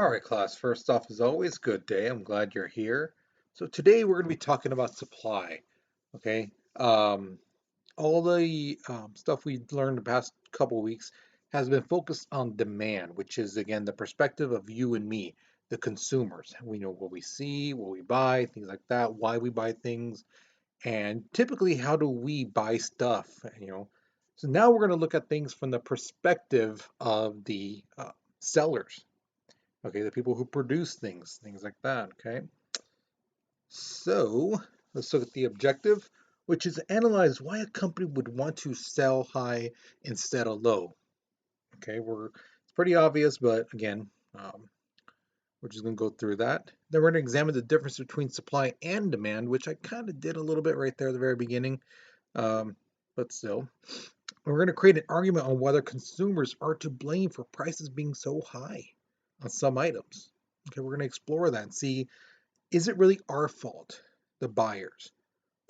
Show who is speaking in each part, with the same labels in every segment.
Speaker 1: All right, class. First off, as always, good day. I'm glad you're here. So today we're going to be talking about supply. Okay. All the stuff we learned the past couple of weeks has been focused on demand, which is again the perspective of you and me, the consumers. We know what we see, what we buy, things like that, why we buy things, and typically how do we buy stuff. So now we're going to look at things from the perspective of the sellers. Okay, the people who produce things, things like that. Okay, so let's look at the objective, which is analyze why a company would want to sell high instead of low. Okay, it's pretty obvious, but again, we're just going to go through that. Then we're going to examine the difference between supply and demand, which I kind of did a little bit right there at the very beginning, um, but still. We're going to create an argument on whether consumers are to blame for prices being so high on some items. Okay, we're going to explore that and see, is it really our fault, the buyers?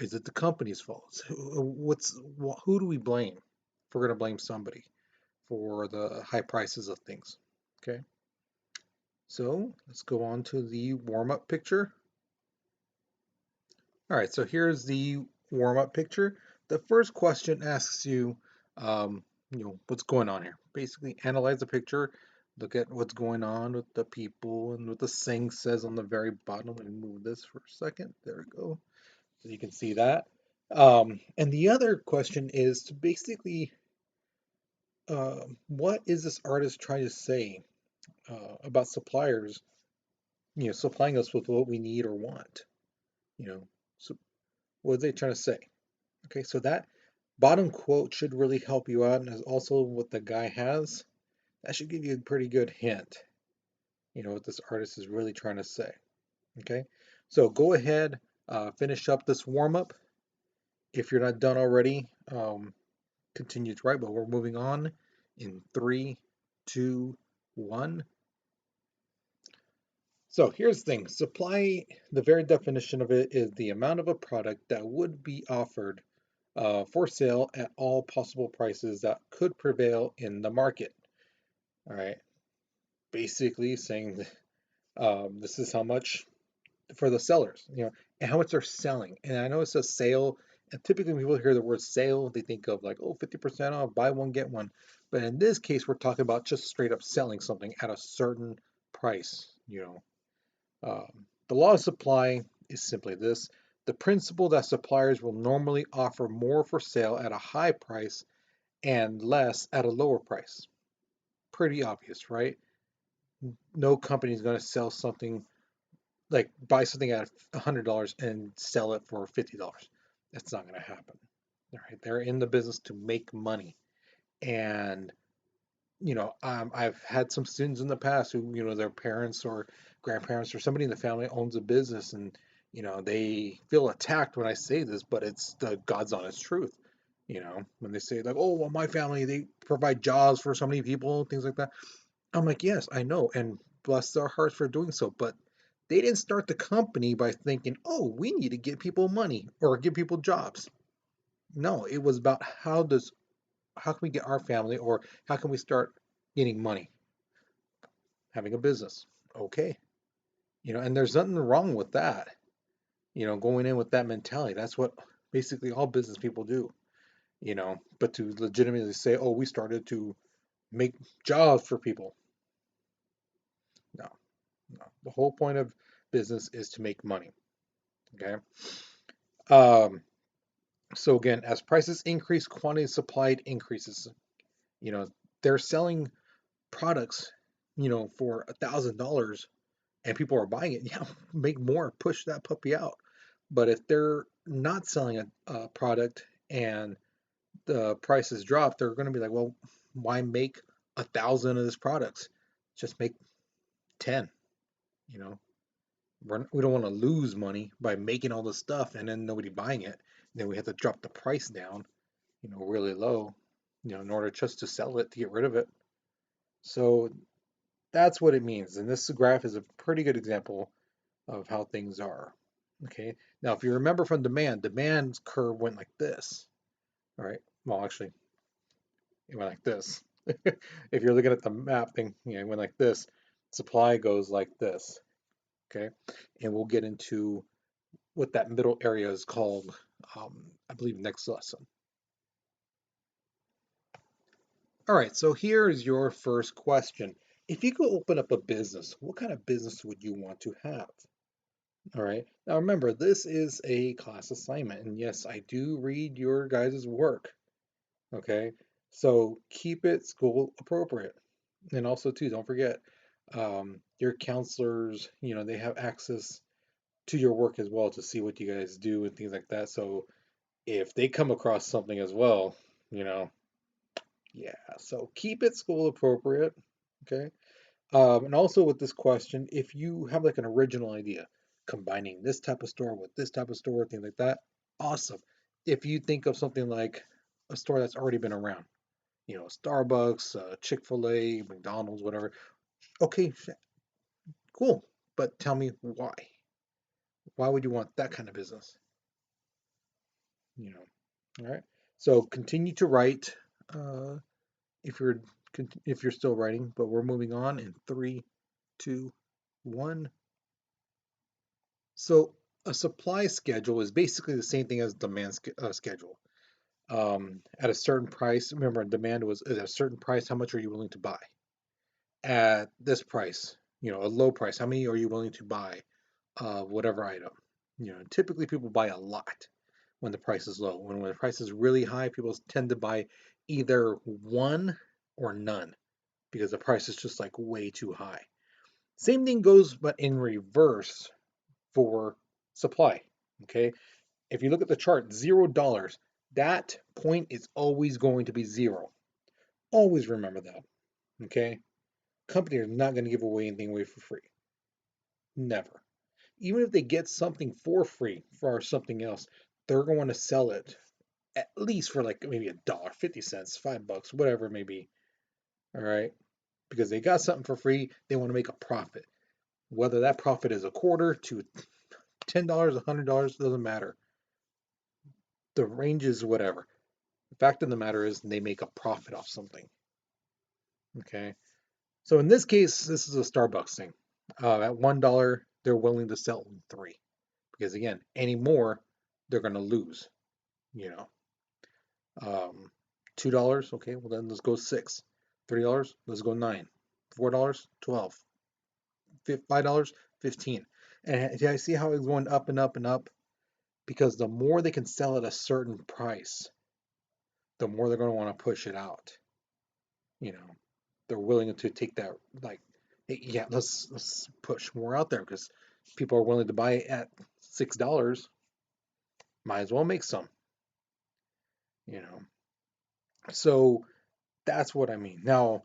Speaker 1: Is it the company's fault? Who do we blame if we're going to blame somebody for the high prices of things? Okay, so let's go on to the warm-up picture. All right, so here's the warm-up picture. The first question asks you, what's going on here. Basically, analyze the picture, look at what's going on with the people and what the saying says on the very bottom. Let me move this for a second. There we go. So you can see that. And the other question is to basically, what is this artist trying to say about suppliers, supplying us with what we need or want? So what are they trying to say? Okay, so that bottom quote should really help you out, and is also what the guy has. That should give you a pretty good hint, what this artist is really trying to say. Okay, so go ahead, finish up this warm up. If you're not done already, continue to write, but we're moving on in 3, 2, 1. So here's the thing. Supply, the very definition of it is the amount of a product that would be offered for sale at all possible prices that could prevail in the market. All right. Basically saying this is how much for the sellers, and how much they're selling. And I know it says sale, and typically when people hear the word sale, they think of like, oh, 50% off, buy one, get one. But in this case, we're talking about just straight up selling something at a certain price. The law of supply is simply this: the principle that suppliers will normally offer more for sale at a high price and less at a lower price. Pretty obvious, right? No company is going to sell something, like buy something at $100 and sell it for $50. That's not going to happen. All right, they're in the business to make money. And I've had some students in the past who, their parents or grandparents or somebody in the family owns a business, and they feel attacked when I say this, but it's the God's honest truth. When they say like, oh, well, my family, they provide jobs for so many people, things like that. I'm like, yes, I know, and bless their hearts for doing so, but they didn't start the company by thinking, oh, we need to give people money or give people jobs. No, it was about how can we get our family, or how can we start getting money, having a business. Okay. And there's nothing wrong with that. Going in with that mentality. That's what basically all business people do. But to legitimately say, oh, we started to make jobs for people. No, no. The whole point of business is to make money. Okay. Um, so again, as prices increase, quantity supplied increases. You know, they're selling products, for $1,000 and people are buying it. Yeah, make more, push that puppy out. But if they're not selling a product and the prices drop, they're going to be like, well, why make 1,000 of this products? Just make 10. You know, we don't want to lose money by making all this stuff and then nobody buying it. And then we have to drop the price down, really low, in order just to sell it, to get rid of it. So that's what it means. And this graph is a pretty good example of how things are. Okay. Now, if you remember from demand's curve went like this. All right. Well, actually, it went like this. If you're looking at the map thing, it went like this. Supply goes like this, okay? And we'll get into what that middle area is called, I believe, next lesson. All right, so here is your first question. If you could open up a business, what kind of business would you want to have? All right, now remember, this is a class assignment, and yes, I do read your guys' work, okay? So keep it school appropriate. And also, too, don't forget, your counselors, they have access to your work as well to see what you guys do and things like that. So if they come across something as well, you know, yeah, so keep it school appropriate, okay? And also with this question, if you have like an original idea, combining this type of store with this type of store, things like that, awesome. If you think of something like a store that's already been around, Starbucks, Chick-fil-A, McDonald's, whatever, okay, cool. But tell me why. Why would you want that kind of business? You know, all right. So continue to write. Uh, if you're if you're still writing, but we're moving on in three, two, one. So a supply schedule is basically the same thing as demand schedule. At a certain price, remember demand was at a certain price, how much are you willing to buy? At this price, a low price, how many are you willing to buy of whatever item? Typically people buy a lot when the price is low. When the price is really high, people tend to buy either one or none because the price is just like way too high. Same thing goes, but in reverse for supply. Okay. If you look at the chart, $0, that point is always going to be zero. Always remember that. Okay. Company are not going to give away anything away for free. Never. Even if they get something for free for something else, they're going to sell it at least for like maybe $1, 50 cents, $5, whatever it may be. All right. Because they got something for free, they want to make a profit. Whether that profit is a quarter to $10, $100, doesn't matter. The range is whatever. The fact of the matter is they make a profit off something. Okay. So in this case, this is a Starbucks thing. At $1, they're willing to sell three. Because again, any more, they're going to lose. You know, $2, okay, well then let's go six. $3, let's go nine. $4, 12. $5, 15. And I see how it's going up and up and up because the more they can sell at a certain price, the more they're going to want to push it out. You know, they're willing to take that like, hey, yeah, let's push more out there because people are willing to buy it at $6. Might as well make some. You know, so that's what I mean. Now,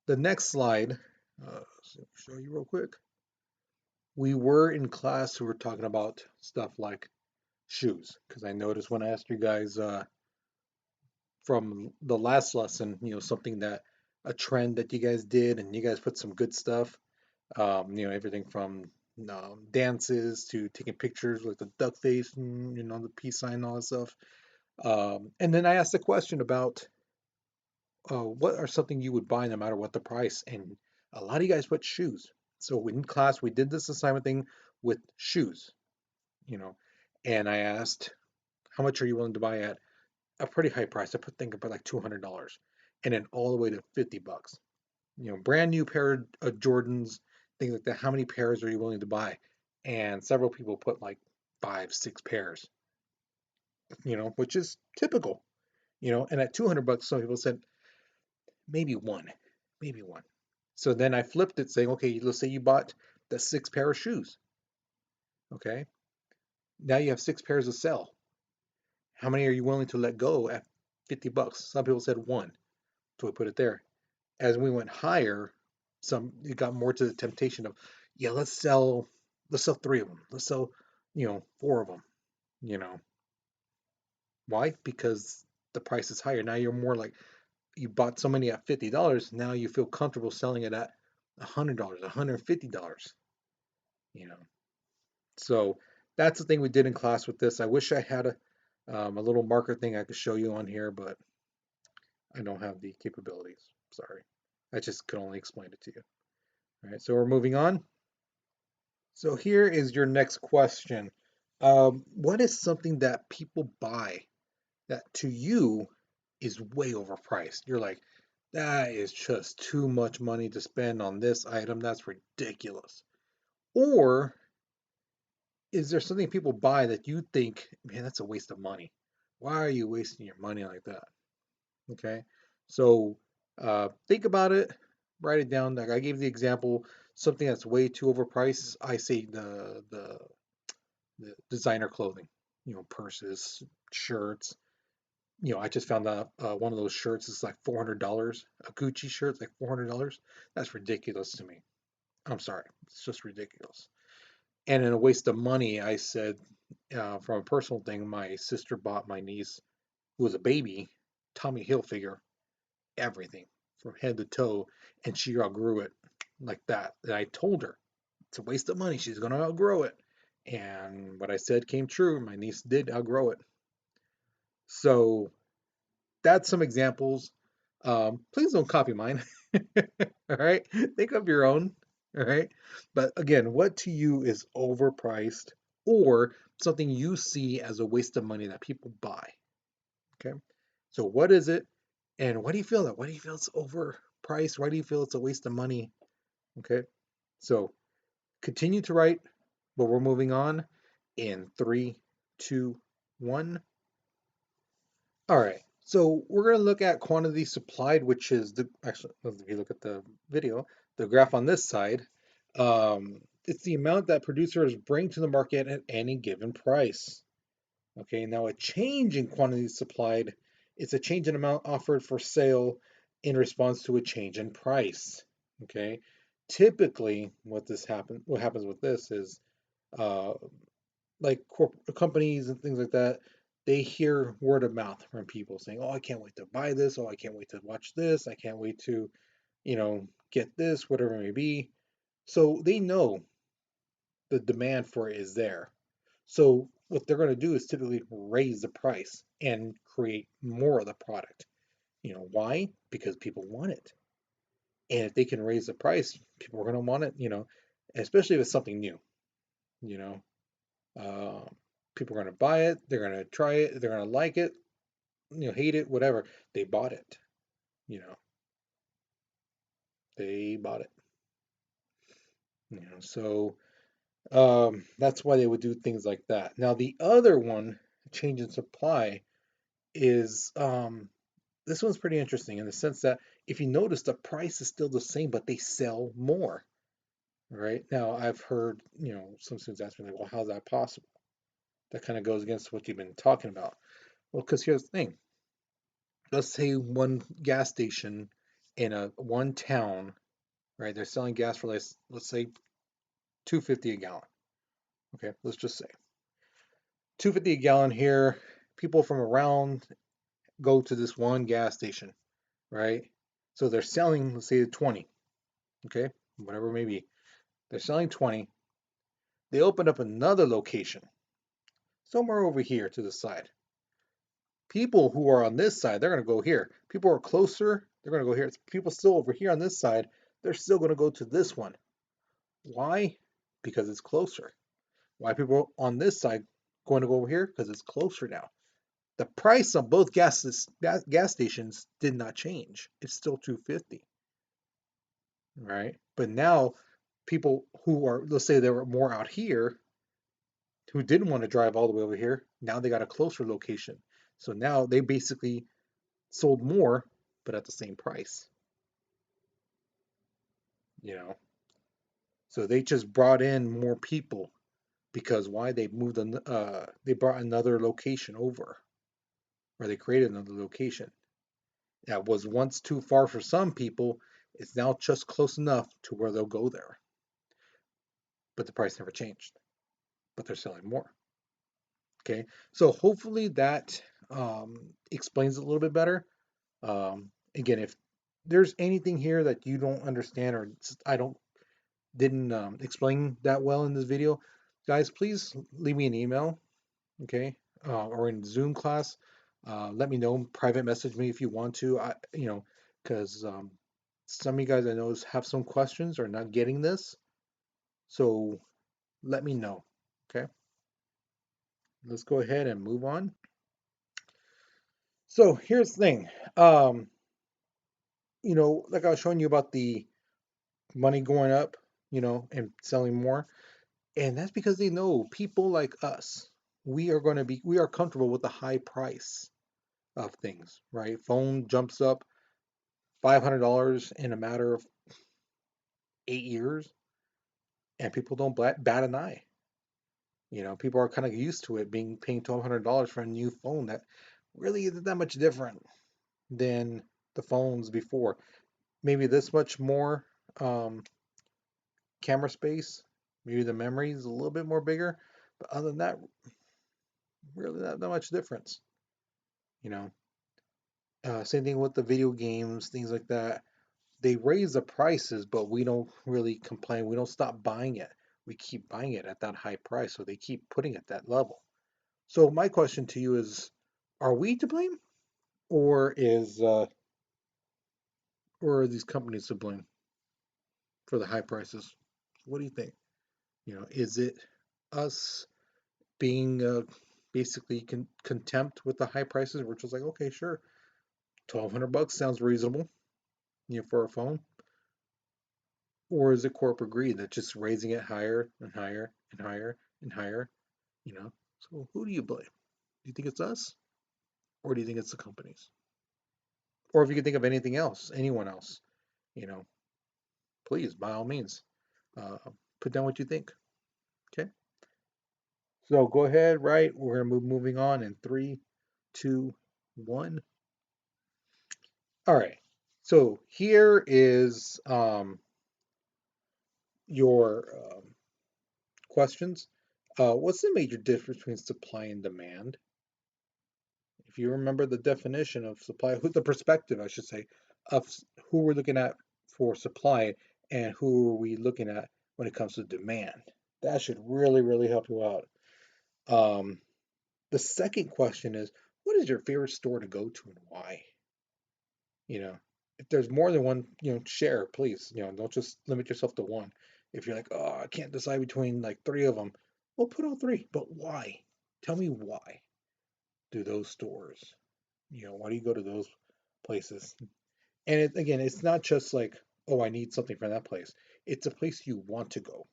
Speaker 1: the next slide, show you real quick. We were in class, we were talking about stuff like shoes because I noticed when I asked you guys from the last lesson, something that a trend that you guys did, and you guys put some good stuff. Everything from dances to taking pictures with the duck face and the peace sign and all that stuff. And then I asked a question about what are something you would buy no matter what the price, and a lot of you guys put shoes. So in class we did this assignment thing with shoes, you know, and I asked how much are you willing to buy at a pretty high price. I put think about like $200, and then all the way to $50. Brand new pair of Jordans, things like that. How many pairs are you willing to buy? And several people put like five, six pairs, which is typical, And at $200, some people said maybe one, maybe one. So then I flipped it, saying, okay, let's say you bought the six pair of shoes. Okay, now you have six pairs to sell. How many are you willing to let go at $50? Some people said one, so we put it there. As we went higher, it got more to the temptation of, yeah, let's sell three of them. Let's sell, four of them. You know why? Because the price is higher. Now you're more like you bought so many at $50. Now you feel comfortable selling it at $100, $150. You know, so that's the thing we did in class with this. I wish I had a little marker thing I could show you on here, but I don't have the capabilities. Sorry, I just could only explain it to you. All right, so we're moving on. So here is your next question. What is something that people buy that to you is way overpriced? You're like, that is just too much money to spend on this item. That's ridiculous. Or is there something people buy that you think, man, that's a waste of money? Why are you wasting your money like that? Okay. So think about it, write it down. Like I gave the example, something that's way too overpriced. I say the designer clothing, purses, shirts. I just found out one of those shirts is like $400. A Gucci shirt's like $400. That's ridiculous to me. I'm sorry. It's just ridiculous. And in a waste of money, I said, from a personal thing, my sister bought my niece, who was a baby, Tommy Hilfiger, everything from head to toe, and she outgrew it like that. And I told her it's a waste of money. She's going to outgrow it. And what I said came true. My niece did outgrow it. So that's some examples. Please don't copy mine. All right. Think of your own. All right. But again, what to you is overpriced or something you see as a waste of money that people buy? Okay. So what is it? And why do you feel that? Why do you feel it's overpriced? Why do you feel it's a waste of money? Okay. So continue to write, but we're moving on in three, two, one. All right. So we're going to look at quantity supplied, which is actually, if you look at the video, the graph on this side, it's the amount that producers bring to the market at any given price. Okay, now a change in quantity supplied, it's a change in amount offered for sale in response to a change in price. Okay, typically what happens with this is uh, like companies and things like that, they hear word of mouth from people saying, "Oh, I can't wait to buy this. Oh, I can't wait to watch this. I can't wait to, get this, whatever it may be." So they know the demand for it is there. So what they're going to do is typically raise the price and create more of the product. Why? Because people want it. And if they can raise the price, people are going to want it, especially if it's something new, you know. Uh, People are going to buy it, they're going to try it, they're going to like it, hate it, whatever. They bought it, you know, they bought it, So that's why they would do things like that. Now, the other one, change in supply, is this one's pretty interesting in the sense that if you notice, the price is still the same, but they sell more. Right now, I've heard some students ask me like, "Well, how's that possible?" That kind of goes against what you've been talking about. Well, because here's the thing: let's say one gas station in a one town, right? They're selling gas for let's say 250 a gallon. Okay, let's just say 250 a gallon here. People from around go to this one gas station, right? So they're selling, let's say 20, okay, whatever it may be. They're selling 20. They open up another location somewhere over here to the side. People who are on this side, they're going to go here. People who are closer, they're going to go here. People still over here on this side, they're still going to go to this one. Why? Because it's closer. Why people on this side going to go over here? Because it's closer now. The price on both gas stations did not change. It's still 250, right? But now people who are, let's say they were more out here, who didn't want to drive all the way over here, now they got a closer location. So now they basically sold more, but at the same price, you know. So they just brought in more people because why? They brought another location over, or they created another location that was once too far for some people. It's now just close enough to where they'll go there, but the price never changed. But they're selling more. Okay, so hopefully that explains it a little bit better. Again, if there's anything here that you don't understand or I didn't explain that well in this video, guys, please leave me an email, okay, or in Zoom class. Let me know. Private message me if you want to. Because Some of you guys I know have some questions or not getting this, so let me know. Okay, let's go ahead and move on. So here's the thing. Um, like I was showing you about the money going up, and selling more. And that's because they know people like us, we are comfortable with the high price of things, right? Phone jumps up $500 in a matter of 8 years, and people don't bat an eye. People are kind of used to it being paying $1,200 for a new phone that really isn't that much different than the phones before. Maybe this much more um, camera space, maybe the memory is a little bit more bigger, but other than that, really not that much difference. You know, same thing with the video games, things like that. They raise the prices, but we don't really complain. We don't stop buying it. We keep buying it at that high price, so they keep putting it that level. So my question to you is, are we to blame, or are these companies to blame for the high prices? What do you think? Is it us being basically contempt with the high prices? We're just like, okay, sure, $1,200 sounds reasonable, for a phone. Or is it corporate greed that's just raising it higher and higher and higher and higher? You know, so who do you blame? Do you think it's us, or do you think it's the companies? Or if you can think of anything else, anyone else, you know, please, by all means, uh, put down what you think. Okay. So go ahead, right? We're gonna moving on in three, two, one. All right. So here is your questions. What's the major difference between supply and demand? If you remember the definition of supply, the perspective, I should say, of who we're looking at for supply and who are we looking at when it comes to demand. That should really, really help you out. Um, the second question is, what is your favorite store to go to and why? You know, if there's more than one, share, please. Don't just limit yourself to one. If you're like, oh, I can't decide between like three of them, well, put all three. But why? Tell me why do those stores? Why do you go to those places? And again, it's not just like, oh, I need something from that place. It's a place you want to go.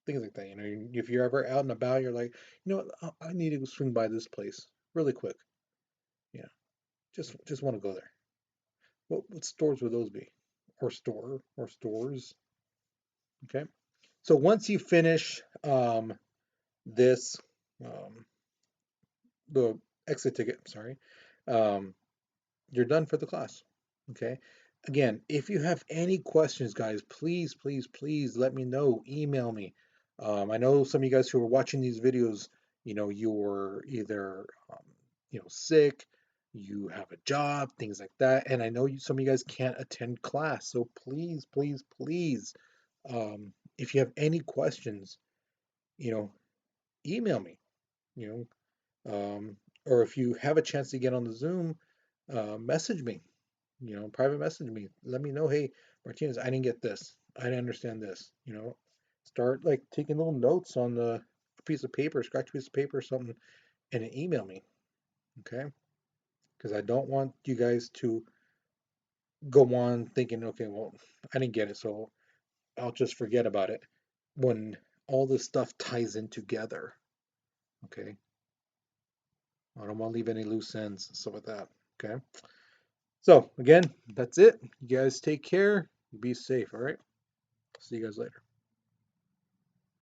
Speaker 1: Things like that. If you're ever out and about, you're like, I need to swing by this place really quick. Yeah, just want to go there. What stores would those be? Or stores? Okay. So once you finish this, um, the exit ticket, I'm sorry, um, you're done for the class. Okay. Again, if you have any questions, guys, please, please, please let me know. Email me. I know some of you guys who are watching these videos, you were either, sick, you have a job, things like that. And I know some of you guys can't attend class. So please, please, please, if you have any questions, you know, email me, you or if you have a chance to get on the Zoom, message me, private message me. Let me know, hey, Martinez, I didn't get this. I didn't understand this. Start like taking little notes on the piece of paper, scratch a piece of paper or something, and then email me. Okay? Because I don't want you guys to go on thinking, okay, well, I didn't get it, so I'll just forget about it when all this stuff ties in together. Okay? I don't want to leave any loose ends and stuff like that. Okay? So, again, that's it. You guys take care. Be safe, all right? See you guys later.